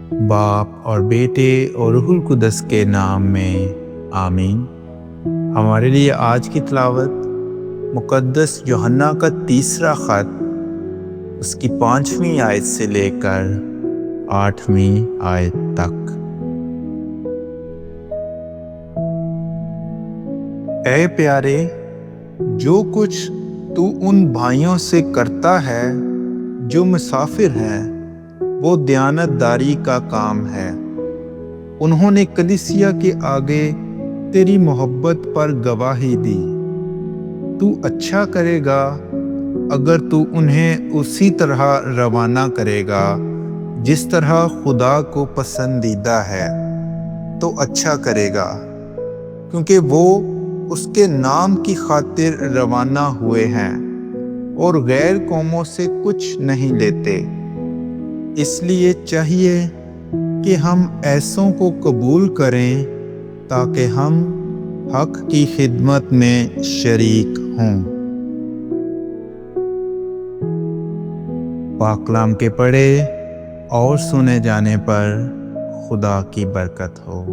बाप और बेटे और रूहुल कुदस के नाम में आमीन। हमारे लिए आज की तिलावत मुक़द्दस यूहन्ना का तीसरा ख़त, उसकी 5वीं आयत से लेकर 8वीं आयत तक। ऐ प्यारे, जो कुछ तू उन भाइयों से करता है जो मुसाफिर हैं, वो दयानतदारी का काम है। उन्होंने कलीसिया के आगे तेरी मोहब्बत पर गवाही दी। तू अच्छा करेगा अगर तू उन्हें उसी तरह रवाना करेगा जिस तरह खुदा को पसंदीदा है। तो अच्छा करेगा, क्योंकि वो उसके नाम की खातिर रवाना हुए हैं और गैर कौमों से कुछ नहीं लेते। इसलिए चाहिए कि हम ऐसों को कबूल करें ताकि हम हक की खिदमत में शरीक हों। पाक कलाम के पढ़े और सुने जाने पर खुदा की बरकत हो।